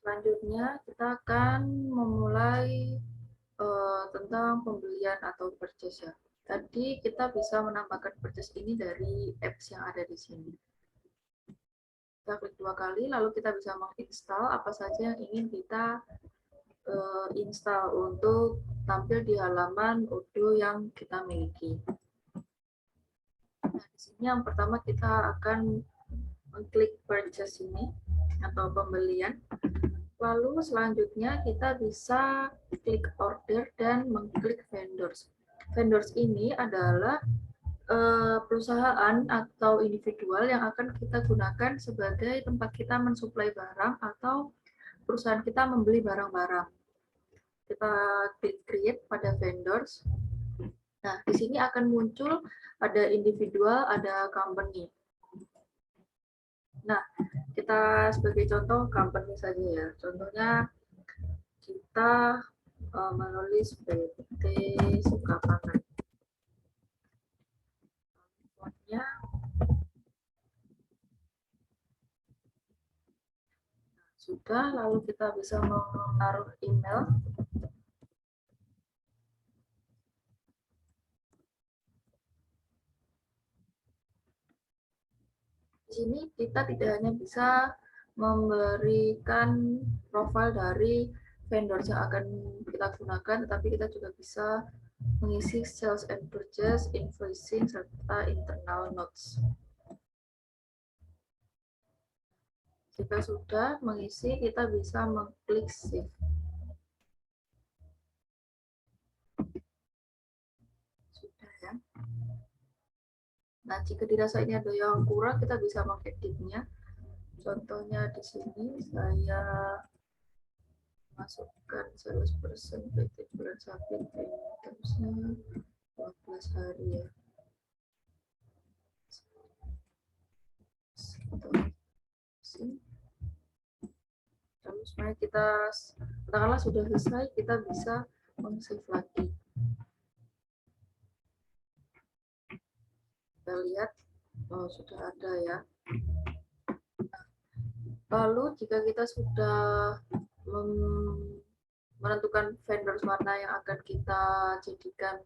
Selanjutnya kita akan memulai tentang pembelian atau purchase ya. Tadi kita bisa menambahkan purchase ini dari apps yang ada di sini. Kita klik 2 kali, lalu kita bisa menginstal apa saja yang ingin kita install untuk tampil di halaman Odoo yang kita miliki. Nah, di sini yang pertama kita akan mengklik purchase ini atau pembelian. Lalu selanjutnya kita bisa klik order dan mengklik vendors. Vendors ini adalah perusahaan atau individual yang akan kita gunakan sebagai tempat kita mensuplai barang atau perusahaan kita membeli barang-barang. Kita klik create pada vendors. Nah, di sini akan muncul ada individual, ada company. Nah, kita sebagai contoh company saja ya. Contohnya kita menulis PT Sukapangan. Fontnya sudah, lalu kita bisa menaruh email. Di sini kita tidak hanya bisa memberikan profil dari vendor yang akan kita gunakan, tetapi kita juga bisa mengisi sales and purchase, invoicing, serta internal notes. Jika sudah mengisi, kita bisa mengklik save. Sudah ya. Nah, jika dirasa ini ada yang kurang, kita bisa mengeditnya. Contohnya di sini saya masukkan 100% PT bulan sabit terusnya 14 hari ya. Lalu supaya kita katakanlah sudah selesai, kita bisa men-save lagi. Kita lihat sudah ada ya. Lalu jika kita sudah menentukan vendor mana yang akan kita jadikan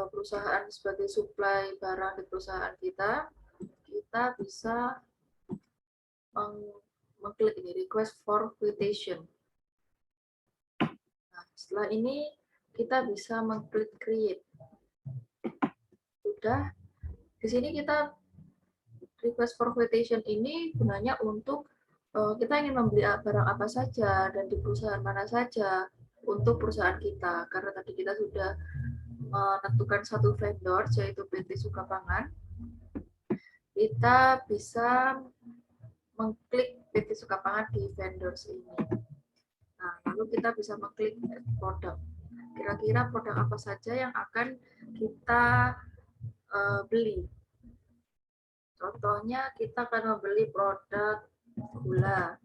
perusahaan sebagai supply barang di perusahaan kita, kita bisa mengklik ini request for quotation. Nah, setelah ini kita bisa mengklik create. Sudah, di sini kita request for quotation ini gunanya untuk kita ingin membeli barang apa saja dan di perusahaan mana saja untuk perusahaan kita. Karena tadi kita sudah menentukan satu vendor yaitu PT Sukapangan, kita bisa mengklik PT Sukapangan di vendors ini. Nah, lalu kita bisa mengklik produk. Kira-kira produk apa saja yang akan kita beli. Contohnya kita akan membeli produk gula.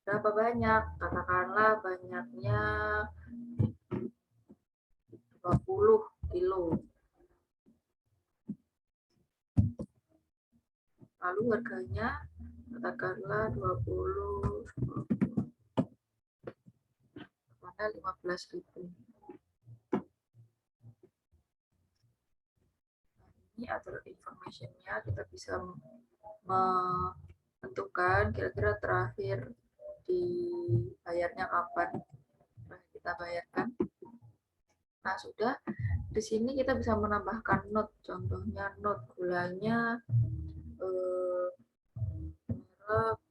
Berapa banyak? Katakanlah banyaknya 20 kilo. Lalu harganya katakanlah 20 mana 15.000. Ini adalah informationnya, kita bisa menentukan kira-kira terakhir dibayarnya kapan kita bayarkan. Nah, sudah. Di sini kita bisa menambahkan note, contohnya note gulanya merek,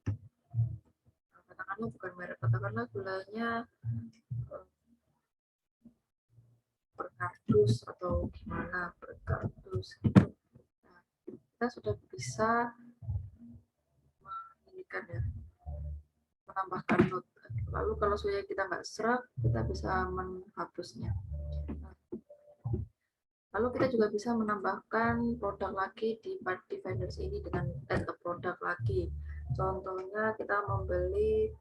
katakanlah bukan merek, katakanlah gulanya per kardus atau gimana per kardus gitu. Nah, kita sudah bisa menambahkan ya, menambahkan note. Lalu kalau sudah kita nggak serak, kita bisa menghapusnya. Lalu kita juga bisa menambahkan produk lagi di vendors ini dengan add a produk lagi. Contohnya kita membeli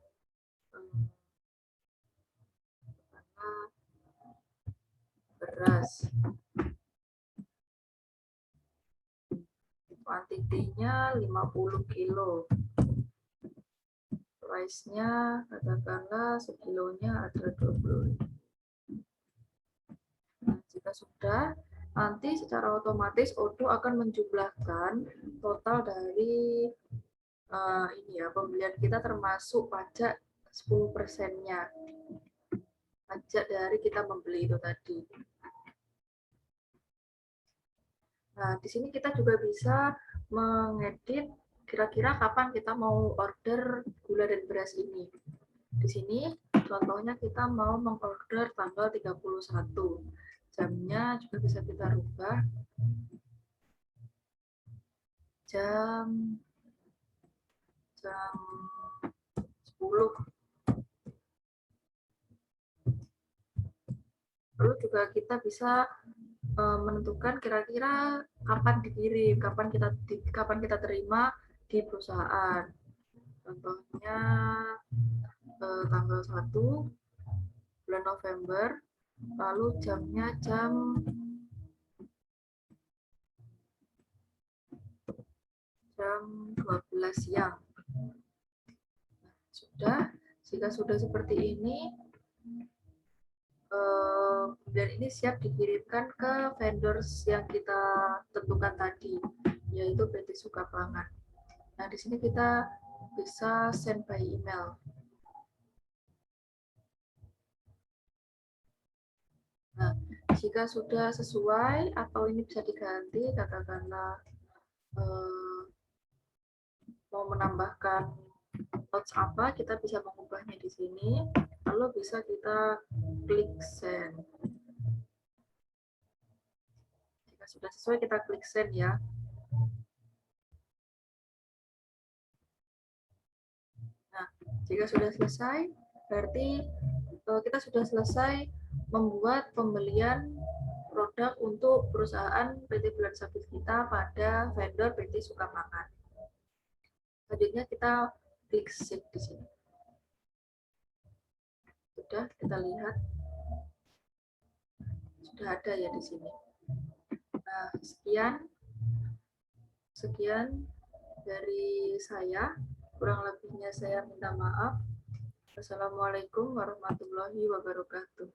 beras. Kuantitinya 50 kilo. Price-nya katakanlah sekilonya ada 20. Nah, jika sudah, nanti secara otomatis Odoo akan menjumlahkan total dari ini ya, pembelian kita termasuk pajak 10%-nya. Pajak dari kita membeli itu tadi. Nah, di sini kita juga bisa mengedit kira-kira kapan kita mau order gula dan beras ini. Di sini contohnya kita mau mengorder tanggal 31. Jamnya juga bisa kita rubah jam 10. Lalu juga kita bisa menentukan kira-kira kapan dikirim, kapan kita terima di perusahaan. Contohnya tanggal 1 bulan November, lalu jamnya jam 12 siang. Sudah, jika sudah seperti ini, kemudian ini siap dikirimkan ke vendors yang kita tentukan tadi, yaitu PT Sukapangan. Nah, di sini kita bisa send by email. Nah, jika sudah sesuai atau ini bisa diganti, katakanlah mau menambahkan notes apa, kita bisa mengubahnya di sini, lalu bisa kita klik send. Jika sudah sesuai, kita klik send ya. Nah, jika sudah selesai, berarti kita sudah selesai membuat pembelian produk untuk perusahaan PT Bulan Sabit kita pada vendor PT Sukapangan. Selanjutnya kita klik save di sini. Sudah, kita lihat. Sudah ada ya di sini. Nah, sekian dari saya. Kurang lebihnya saya minta maaf. Wassalamualaikum warahmatullahi wabarakatuh.